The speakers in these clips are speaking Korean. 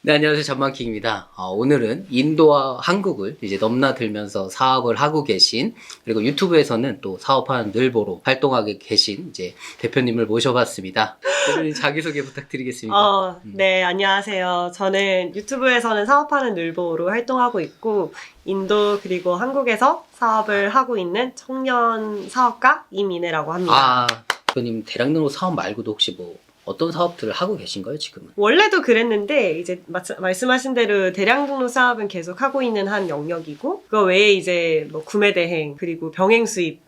네, 안녕하세요. 전망킹입니다. 오늘은 인도와 한국을 이제 넘나들면서 사업을 하고 계신, 그리고 유튜브에서는 또 사업하는 늘보로 활동하게 계신 이제 대표님을 모셔봤습니다. 대표님 자기소개 부탁드리겠습니다. 네, 안녕하세요. 저는 유튜브에서는 사업하는 늘보로 활동하고 있고, 인도 그리고 한국에서 사업을 하고 있는 청년 사업가 이민혜라고 합니다. 대표님 대량로 사업 말고도 혹시 뭐 어떤 사업들을 하고 계신가요, 지금은? 원래도 그랬는데, 이제 말씀하신 대로 대량 등록 사업은 계속 하고 있는 한 영역이고, 그거 외에 이제 뭐 구매 대행, 그리고 병행 수입,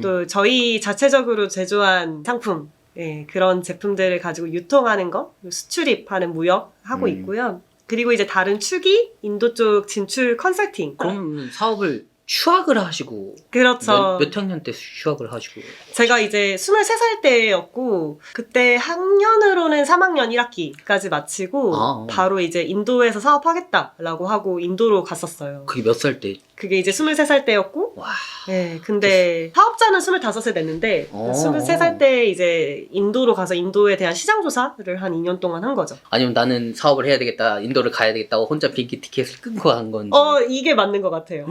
또 저희 자체적으로 제조한 상품, 예, 그런 제품들을 가지고 유통하는 거, 수출입하는 무역 하고 있고요. 그리고 이제 다른 축이 인도 쪽 진출 컨설팅. 그럼 사업을 휴학을 하시고 그렇죠. 몇 학년 때 휴학을 하시고? 제가 이제 23살 때였고, 그때 학년으로는 3학년 1학기까지 마치고, 바로 이제 인도에서 사업하겠다라고 하고 인도로 갔었어요. 그게 몇 살 때? 그게 이제 23살 때였고, 와. 네, 근데 사업자는 25세 됐는데, 23살 때 이제 인도로 가서 인도에 대한 시장 조사를 한 2년 동안 한 거죠. 아니면 나는 사업을 해야 되겠다, 인도를 가야 되겠다고 혼자 비행기 티켓을 끊고 간 건지. 이게 맞는 것 같아요.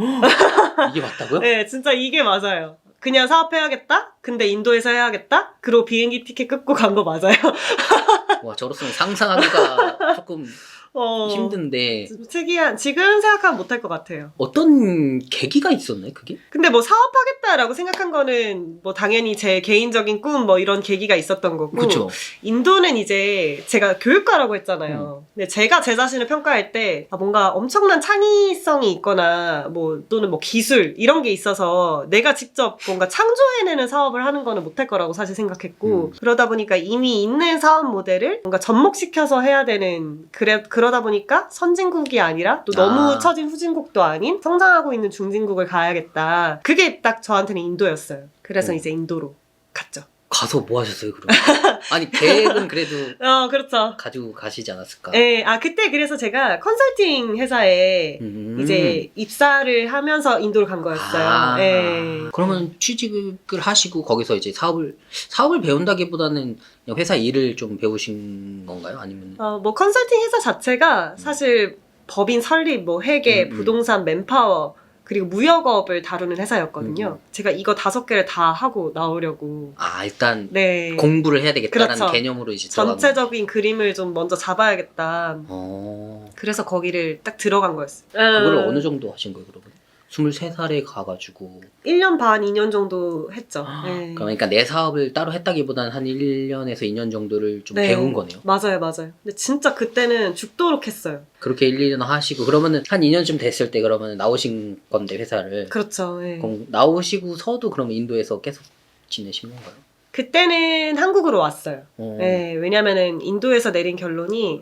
이게 맞다고요? 네, 진짜 이게 맞아요. 그냥 사업해야겠다? 근데 인도에서 해야겠다? 그리고 비행기 티켓 끊고 간 거 맞아요. 와, 저로서는 상상하기가 조금 힘든데. 특이한, 지금 생각하면 못할 것 같아요. 어떤 계기가 있었나요, 그게? 근데 뭐 사업하겠다라고 생각한 거는 뭐 당연히 제 개인적인 꿈 뭐 이런 계기가 있었던 거고. 그쵸. 인도는 이제 제가 교육과라고 했잖아요. 근데 제가 제 자신을 평가할 때 뭔가 엄청난 창의성이 있거나 뭐 또는 뭐 기술 이런 게 있어서 내가 직접 뭔가 창조해내는 사업을 하는 거는 못할 거라고 사실 생각했고 그러다 보니까 이미 있는 사업 모델을 뭔가 접목시켜서 해야 되는 그러다 보니까 선진국이 아니라 또 너무 처진 후진국도 아닌 성장하고 있는 중진국을 가야겠다. 그게 딱 저한테는 인도였어요. 그래서 이제 인도로 갔죠. 가서 뭐 하셨어요, 그럼? 아니, 계획은 그래도 그렇죠. 가지고 가시지 않았을까? 네, 그때 그래서 제가 컨설팅 회사에 이제 입사를 하면서 인도를 간 거였어요. 네. 그러면 취직을 하시고 거기서 이제 사업을 배운다기보다는 그냥 회사 일을 좀 배우신 건가요? 아니면? 뭐 컨설팅 회사 자체가 사실 법인 설립, 뭐 회계, 부동산, 맨파워, 그리고 무역업을 다루는 회사였거든요. 제가 이거 5개를 다 하고 나오려고. 일단 네. 공부를 해야 되겠다라는 그렇죠. 개념으로 이제 전체적인 그림을 좀 먼저 잡아야겠다. 그래서 거기를 딱 들어간 거였어요. 그걸 어느 정도 하신 거예요, 그러면? 23살에 가가지고 1년 반, 2년 정도 했죠. 네. 그러니까 내 사업을 따로 했다기보다는 한 1년에서 2년 정도를 좀 배운 거네요. 맞아요. 근데 진짜 그때는 죽도록 했어요. 그렇게 1, 2년 하시고 그러면은 한 2년쯤 됐을 때 그러면 나오신 건데 회사를. 그렇죠. 네. 그럼 나오시고서도 그러면 인도에서 계속 지내신 건가요? 그때는 한국으로 왔어요. 네, 왜냐면은 인도에서 내린 결론이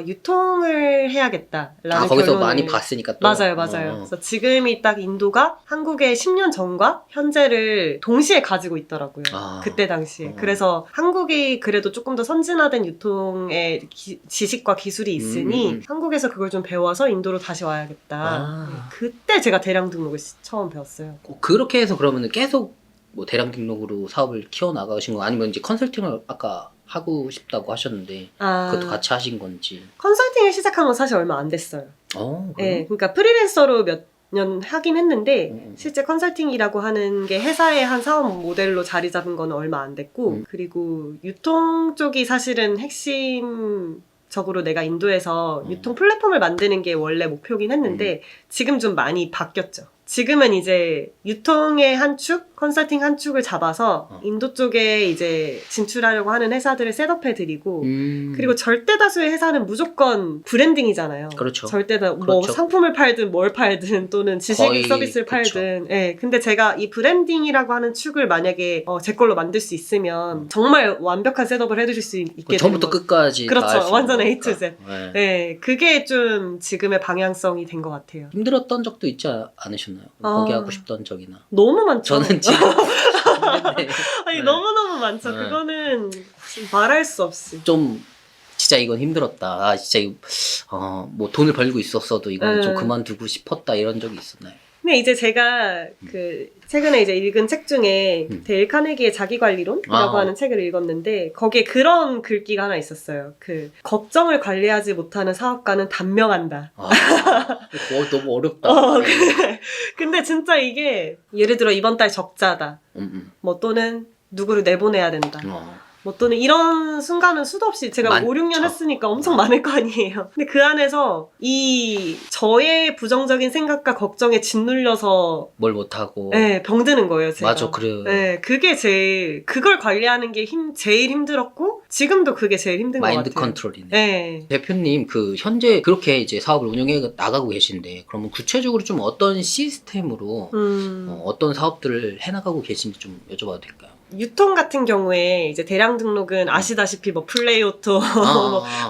유통을 해야겠다라는 거기서 결론을 많이 봤으니까 또. 맞아요. 그래서 지금이 딱 인도가 한국의 10년 전과 현재를 동시에 가지고 있더라고요. 그때 당시에. 그래서 한국이 그래도 조금 더 선진화된 유통의 지식과 기술이 있으니 한국에서 그걸 좀 배워서 인도로 다시 와야겠다. 네, 그때 제가 대량 등록을 처음 배웠어요. 그렇게 해서 그러면은 계속 뭐 대량 등록으로 사업을 키워나가신 거 아니면 이제 컨설팅을 아까 하고 싶다고 하셨는데 그것도 같이 하신 건지. 컨설팅을 시작한 건 사실 얼마 안 됐어요. 네, 그러니까 프리랜서로 몇 년 하긴 했는데 실제 컨설팅이라고 하는 게 회사의 한 사업 모델로 자리 잡은 건 얼마 안 됐고 그리고 유통 쪽이 사실은 핵심적으로 내가 인도에서 유통 플랫폼을 만드는 게 원래 목표긴 했는데 지금 좀 많이 바뀌었죠. 지금은 이제 유통의 한 축, 컨설팅 한 축을 잡아서 인도 쪽에 이제 진출하려고 하는 회사들을 셋업해드리고 그리고 절대 다수의 회사는 무조건 브랜딩이잖아요. 그렇죠. 뭐 상품을 팔든 뭘 팔든 또는 지식 서비스를 팔든. 네, 근데 제가 이 브랜딩이라고 하는 축을 만약에 제 걸로 만들 수 있으면 정말 완벽한 셋업을 해드릴 수 있게 되는 처음부터 끝까지 그렇죠. 완전 A to Z. 네, 그게 좀 지금의 방향성이 된 것 같아요. 힘들었던 적도 있지 않으셨나요? 포기하고 싶던 적이나. 너무 많죠. 저는 지금 너무너무 많죠. 그거는 말할 수 없이. 좀 진짜 이건 힘들었다. 진짜 뭐 돈을 벌고 있었어도 이건 좀 그만두고 싶었다 이런 적이 있었나요? 근데 이제 제가 최근에 이제 읽은 책 중에 데일 카네기의 자기관리론이라고 하는 책을 읽었는데 거기에 그런 글귀가 하나 있었어요. 걱정을 관리하지 못하는 사업가는 단명한다. 그거 너무 어렵다. 근데 진짜 이게 예를 들어 이번 달 적자다. 뭐 또는 누구를 내보내야 된다. 뭐 또는 이런 순간은 수도 없이 제가 5, 6년 했으니까 엄청 많을 거 아니에요. 근데 그 안에서 저의 부정적인 생각과 걱정에 짓눌려서 뭘 못하고 네, 병드는 거예요, 제가. 맞아, 그래요. 네, 그걸 관리하는 게 제일 힘들었고 지금도 그게 제일 힘든 것 같아요. 마인드 컨트롤이네. 네. 대표님 현재 그렇게 이제 사업을 운영해 나가고 계신데 그러면 구체적으로 좀 어떤 시스템으로 어떤 사업들을 해 나가고 계신지 좀 여쭤봐도 될까요? 유통 같은 경우에 이제 대량 등록은 아시다시피 뭐 플레이오토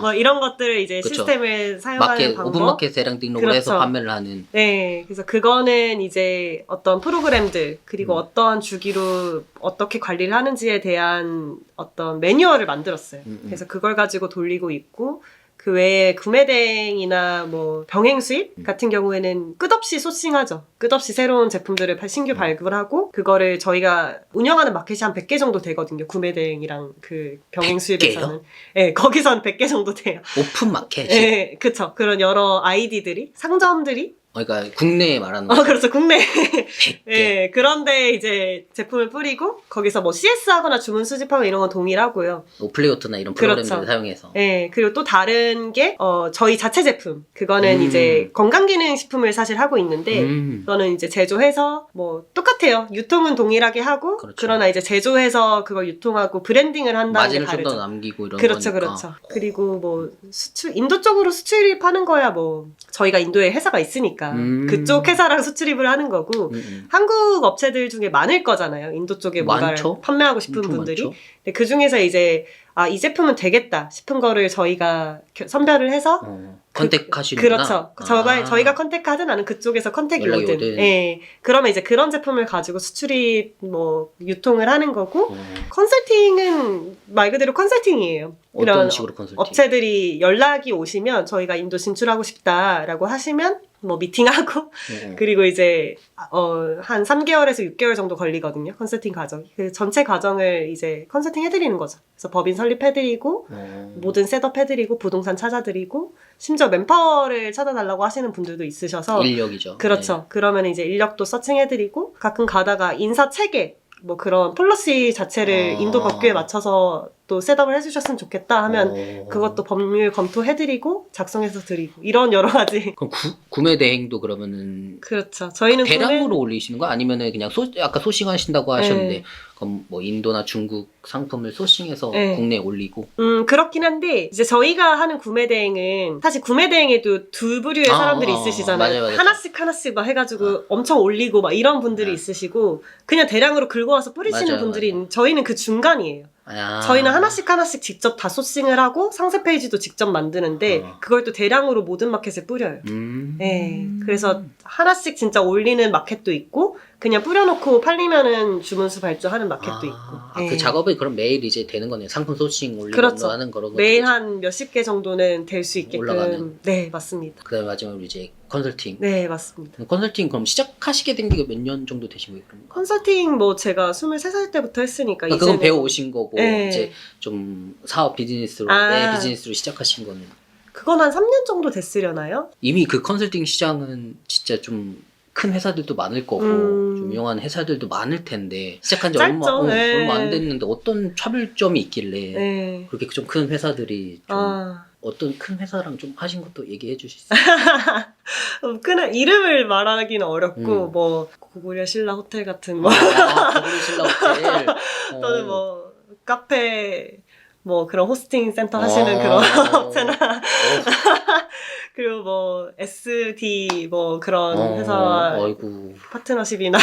뭐 이런 것들을 이제 그쵸. 시스템을 사용하는 방법. 오픈마켓 대량 등록을 그렇죠. 해서 판매를 하는. 네, 그래서 그거는 이제 어떤 프로그램들 그리고 어떠한 주기로 어떻게 관리를 하는지에 대한 어떤 매뉴얼을 만들었어요. 그래서 그걸 가지고 돌리고 있고. 그 외에 구매대행이나 뭐 병행 수입 같은 경우에는 끝없이 소싱하죠. 끝없이 새로운 제품들을 신규 발굴하고 그거를 저희가 운영하는 마켓이 한 100개 정도 되거든요. 구매대행이랑 병행 수입에서는. 네, 거기선 100개 정도 돼요. 오픈 마켓이? 네, 그쵸. 그런 여러 아이디들이, 상점들이 그러니까 국내에 말하는 거죠. 그렇죠. 국내. 100개. 네, 그런데 이제 제품을 뿌리고 거기서 뭐 CS 하거나 주문 수집하고 이런 건 동일하고요. 플레이오토나 이런 프로그램들을 그렇죠. 사용해서. 네, 그리고 또 다른 게 저희 자체 제품. 그거는 이제 건강기능식품을 사실 하고 있는데 그거는 이제 제조해서 뭐 똑같아요. 유통은 동일하게 하고 그렇죠. 그러나 이제 제조해서 그걸 유통하고 브랜딩을 한다는 게 마진을 좀 다르죠. 더 남기고 이런 그렇죠, 거니까. 그렇죠. 그리고 뭐 인도 쪽으로 수출입하는 거야 뭐 저희가 인도에 회사가 있으니까 그쪽 회사랑 수출입을 하는 거고 한국 업체들 중에 많을 거잖아요. 인도 쪽에 뭔가를 많죠? 판매하고 싶은 분들이. 많죠? 근데 그 중에서 이제 이 제품은 되겠다 싶은 거를 저희가 선별을 해서 컨택하시는구나. 그렇죠. 저희가 컨택하든 아니면 그쪽에서 컨택이 연락이 오든. 예. 그러면 이제 그런 제품을 가지고 수출입 뭐 유통을 하는 거고 컨설팅은 말 그대로 컨설팅이에요. 어떤 식으로 컨설팅? 업체들이 연락이 오시면 저희가 인도 진출하고 싶다라고 하시면 뭐 미팅하고 그리고 이제 한 3개월에서 6개월 정도 걸리거든요. 컨설팅 과정이. 그 전체 과정을 이제 컨설팅 해드리는 거죠. 그래서 법인 설립해드리고 모든 셋업 해드리고 부동산 찾아드리고 심지어 맨파워를 찾아달라고 하시는 분들도 있으셔서 인력이죠. 그렇죠. 네. 그러면 이제 인력도 서칭해드리고 가끔 가다가 인사 체계 뭐 그런 폴리시 자체를 인도 법규에 맞춰서 또 셋업을 해주셨으면 좋겠다 하면 그것도 법률 검토해드리고 작성해서 드리고 이런 여러 가지. 그럼 구매 대행도 그러면은 그렇죠. 저희는 대량으로 올리시는 거 아니면은 그냥 아까 소싱하신다고 하셨는데 네. 그럼 뭐 인도나 중국 상품을 소싱해서 네. 국내에 올리고 그렇긴 한데 이제 저희가 하는 구매 대행은 사실 구매 대행에도 두 부류의 사람들이 있으시잖아요. 맞아요. 하나씩 막 해가지고 엄청 올리고 막 이런 분들이 있으시고 그냥 대량으로 긁어 와서 뿌리시는 맞아요, 분들이 저희는 그 중간이에요. 저희는 하나씩 직접 다 소싱을 하고 상세 페이지도 직접 만드는데 그걸 또 대량으로 모든 마켓에 뿌려요. 네, 그래서 하나씩 진짜 올리는 마켓도 있고 그냥 뿌려놓고 팔리면은 주문수 발주하는 마켓도 있고. 네. 그 작업이 그럼 매일 이제 되는 거네요. 상품 소싱 올리고 그렇죠. 하는 거로 매일 한 몇십 개 정도는 될 수 있게끔. 올라가는. 네, 맞습니다. 그다음에 마지막으로 이제 컨설팅. 네, 맞습니다. 컨설팅 그럼 시작하시게 된 게 몇 년 정도 되신 거예요? 그럼? 컨설팅 뭐 제가 23살 때부터 했으니까 그건 배워 오신 거고 네. 이제 좀 사업 비즈니스로 내 비즈니스로 시작하신 거는 그건 한 3년 정도 됐으려나요? 이미 그 컨설팅 시장은 진짜 좀 큰 회사들도 많을 거고 좀 유명한 회사들도 많을 텐데 시작한 지 얼마 안 됐는데 어떤 차별점이 있길래 그렇게 좀 큰 회사들이 좀 어떤 큰 회사랑 좀 하신 것도 얘기해 주실 수 있어요? 그냥 이름을 말하기는 어렵고 뭐 고구려 신라 호텔 같은 뭐 고구려 신라 호텔 또는 뭐 카페 뭐 그런 호스팅 센터 하시는 그런 업체나 그리고 뭐 SD 뭐 그런 회사와 파트너십이나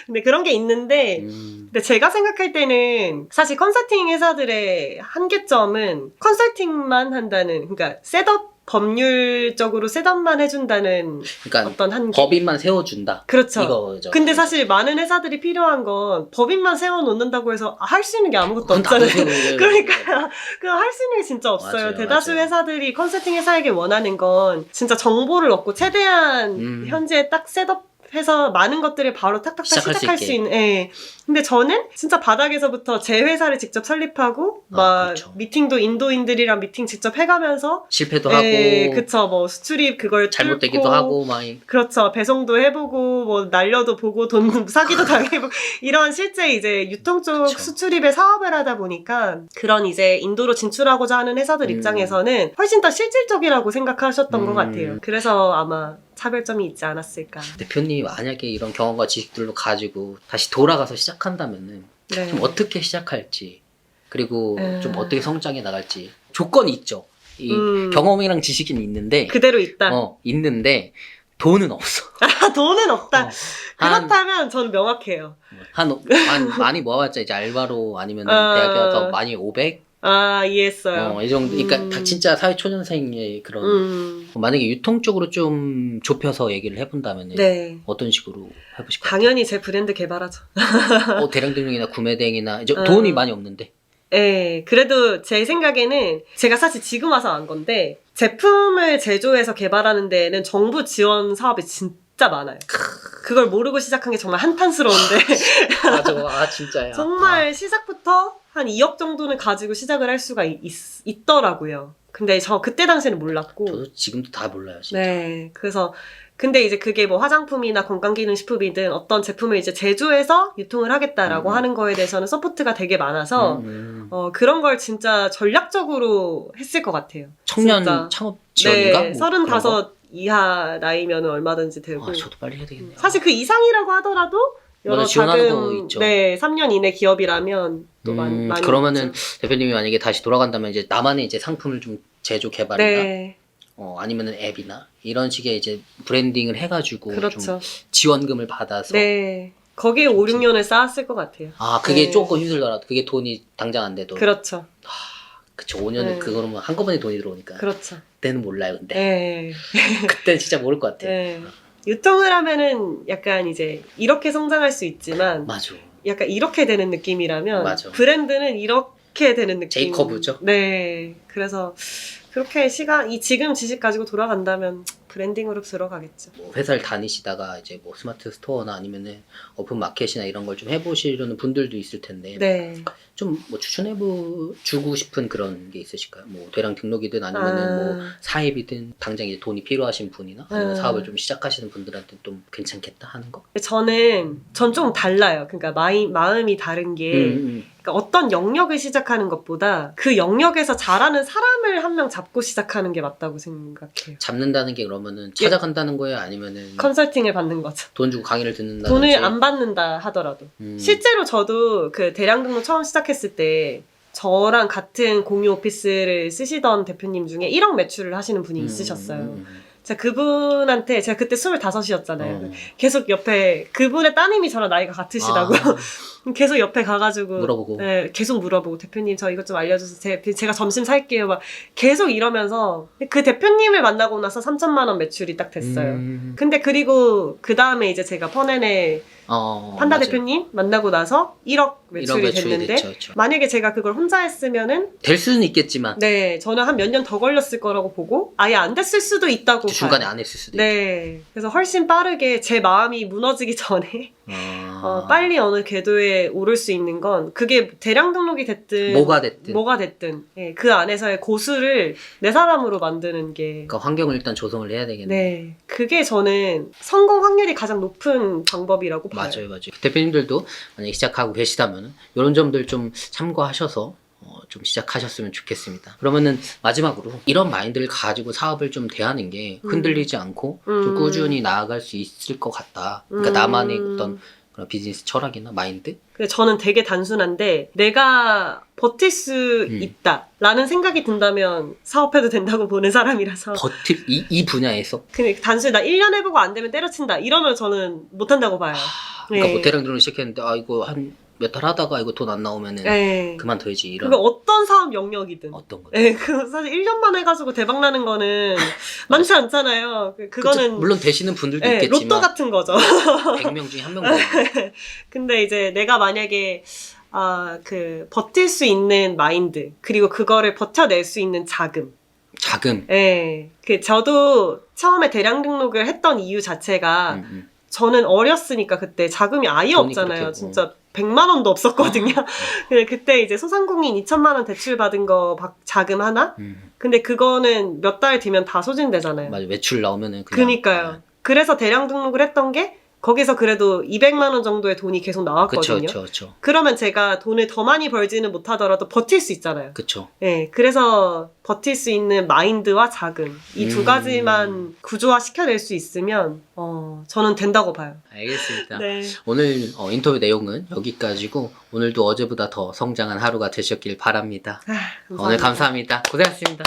근데 그런 게 있는데 근데 제가 생각할 때는 사실 컨설팅 회사들의 한계점은 컨설팅만 한다는 그러니까 셋업 법률적으로 셋업만 해준다는 그러니까 어떤 한계. 법인만 세워준다. 그렇죠. 이거죠. 근데 사실 많은 회사들이 필요한 건 법인만 세워놓는다고 해서 할 수 있는 게 아무것도 없잖아요. 그러니까요. 할 수 있는 게 진짜 없어요. 맞아요, 대다수 맞아요. 회사들이 컨설팅 회사에게 원하는 건 진짜 정보를 얻고 최대한 현재 딱 셋업 해서 많은 것들을 바로 탁탁탁 시작할 수 있는. 예. 근데 저는 진짜 바닥에서부터 제 회사를 직접 설립하고 그렇죠. 미팅도 인도인들이랑 미팅 직접 해가면서 실패도 예, 하고 그쵸. 뭐 수출입 그걸 잘못되기도 뚫고, 하고 막 그렇죠. 배송도 해보고 뭐 날려도 보고 돈 사기도 당해보고 이런 실제 이제 유통 쪽 그쵸. 수출입의 사업을 하다 보니까 그런 이제 인도로 진출하고자 하는 회사들 입장에서는 훨씬 더 실질적이라고 생각하셨던 것 같아요. 그래서 아마 차별점이 있지 않았을까. 대표님이 만약에 이런 경험과 지식들로 가지고 다시 돌아가서 시작한다면은 네. 좀 어떻게 시작할지 그리고 좀 어떻게 성장해 나갈지 조건이 있죠. 이 경험이랑 지식은 있는데 그대로 있다. 있는데 돈은 없어. 돈은 없다. 그렇다면 저는 명확해요. 많이 모아봤자 이제 알바로 아니면 대학에 가서 많이 500? 이해했어요. 이 정도. 그러니까 진짜 사회초년생의 그런. 만약에 유통 쪽으로 좀 좁혀서 얘기를 해본다면 네. 어떤 식으로 해보실까요? 당연히 제 브랜드 개발하죠. 대량 등록이나 구매대행이나 돈이 많이 없는데. 네, 그래도 제 생각에는 제가 사실 지금 와서 안 건데 제품을 제조해서 개발하는 데에는 정부 지원 사업이 진짜 많아요. 그걸 모르고 시작한 게 정말 한탄스러운데 맞아, 진짜야. 정말 시작부터 한 2억 정도는 가지고 시작을 할 수가 있더라고요. 근데 저 그때 당시에는 몰랐고 저도 지금도 다 몰라요, 진짜. 네, 그래서 근데 이제 그게 뭐 화장품이나 건강기능식품이든 어떤 제품을 이제 제조해서 유통을 하겠다라고 하는 거에 대해서는 서포트가 되게 많아서 그런 걸 진짜 전략적으로 했을 것 같아요. 청년 진짜. 창업 지원인가? 네, 35 이하 나이면 얼마든지 되고. 저도 빨리 해야 되겠네요. 사실 그 이상이라고 하더라도 여러 지원하는 거 있죠. 네, 3년 이내 기업이라면 또 많이 그러면은 있죠. 대표님이 만약에 다시 돌아간다면 이제 나만의 이제 상품을 좀 제조 개발이나 네. 아니면은 앱이나 이런 식의 이제 브랜딩을 해가지고 그렇죠. 좀 지원금을 받아서 네. 거기에 5, 6년을 쌓았을 것 같아요. 그게 네. 조금 힘들더라도 그게 돈이 당장 안 돼도 그렇죠. 그쵸 5년은 네. 그거는 한꺼번에 돈이 들어오니까 그렇죠. 그때는 몰라요 근데 네. 그때는 진짜 모를 것 같아요. 네. 유통을 하면은 약간 이제 이렇게 성장할 수 있지만 맞아. 약간 이렇게 되는 느낌이라면 맞아. 브랜드는 이렇게 되는 느낌. 제이커브죠? 네. 그래서 그렇게 지금 지식 가지고 돌아간다면 브랜딩으로 들어가겠죠. 뭐 회사를 다니시다가 이제 뭐 스마트 스토어나 아니면은 오픈 마켓이나 이런 걸 좀 해보시려는 분들도 있을 텐데 네. 좀 뭐 주고 싶은 그런 게 있으실까요? 뭐 대량 등록이든 아니면은 뭐 사입이든 당장 이제 돈이 필요하신 분이나 아니면 사업을 좀 시작하시는 분들한테 좀 괜찮겠다 하는 거? 전 좀 달라요. 그러니까 마음이 다른 게 그러니까 어떤 영역을 시작하는 것보다 그 영역에서 잘하는 사람을 한 명 잡고 시작하는 게 맞다고 생각해요. 잡는다는 게 그러면은 찾아간다는 거예요? 아니면은 컨설팅을 받는 거죠. 돈 주고 강의를 듣는다든지? 돈을 안 받는다 하더라도. 실제로 저도 그 대량 등록 처음 시작했을 때 저랑 같은 공유 오피스를 쓰시던 대표님 중에 1억 매출을 하시는 분이 있으셨어요. 제가 그분한테 제가 그때 25이었잖아요. 계속 옆에 그분의 따님이 저랑 나이가 같으시다고 계속 옆에 가가지고 물어보고 네, 계속 물어보고 대표님 저 이것 좀 알려주세요. 제가 점심 살게요. 막 계속 이러면서 그 대표님을 만나고 나서 3천만 원 매출이 딱 됐어요. 근데 그리고 그 다음에 이제 제가 펀앤의 판다 맞아요. 대표님 만나고 나서 1억 매출이 됐는데 됐죠. 만약에 제가 그걸 혼자 했으면은 될 수는 있겠지만 네 저는 한 몇 년 더 걸렸을 거라고 보고 아예 안 됐을 수도 있다고 중간에 봐요. 안 했을 수도 네 그래서 훨씬 빠르게 제 마음이 무너지기 전에 빨리 어느 궤도에 오를 수 있는 건 그게 대량 등록이 됐든 뭐가 됐든 네, 그 안에서의 고수를 내 사람으로 만드는 게 그러니까 환경을 일단 조성을 해야 되겠네. 네 그게 저는 성공 확률이 가장 높은 방법이라고 봐요. 맞아요. 대표님들도 만약에 시작하고 계시다면 이런 점들 좀 참고하셔서 좀 시작하셨으면 좋겠습니다. 그러면은 마지막으로 이런 마인드를 가지고 사업을 좀 대하는 게 흔들리지 않고 좀 꾸준히 나아갈 수 있을 것 같다. 그러니까 나만의 어떤 그런 비즈니스 철학이나 마인드? 근데 저는 되게 단순한데 내가 버틸 수 있다라는 생각이 든다면 사업해도 된다고 보는 사람이라서 버틸 이 분야에서? 그냥 단순히 나 1년 해보고 안 되면 때려친다 이러면 저는 못한다고 봐요. 그러니까 네. 뭐 대량 등록을 시작했는데 이거 한 몇 달 하다가 이거 돈 안 나오면은 네. 그만둬야지 이런. 그거 어떤 사업 영역이든. 어떤 거? 네, 그 사실 1년만 해가지고 대박 나는 거는 많지 않잖아요. 그거는 물론 되시는 분들도 네, 있겠지만 로또 같은 거죠. 100명 중에 한 명도 근데 이제 내가 만약에 버틸 수 있는 마인드 그리고 그거를 버텨낼 수 있는 자금. 자금. 네, 저도 처음에 대량 등록을 했던 이유 자체가 저는 어렸으니까 그때 자금이 아예 돈이 없잖아요. 그렇게, 진짜 100만 원도 없었거든요. 근데 그때 이제 소상공인 2천만 원 대출 받은 거 자금 하나? 근데 그거는 몇 달 뒤면 다 소진되잖아요. 맞아, 외출 나오면은 그냥. 그니까요. 그래서 대량 등록을 했던 게 거기서 그래도 200만 원 정도의 돈이 계속 나왔거든요. 그쵸. 그러면 제가 돈을 더 많이 벌지는 못하더라도 버틸 수 있잖아요. 그쵸. 네, 그래서 버틸 수 있는 마인드와 자금 이 두 가지만 구조화 시켜낼 수 있으면 저는 된다고 봐요. 알겠습니다. 네. 오늘 인터뷰 내용은 여기까지고 오늘도 어제보다 더 성장한 하루가 되셨길 바랍니다. 감사합니다. 오늘 감사합니다. 고생하셨습니다.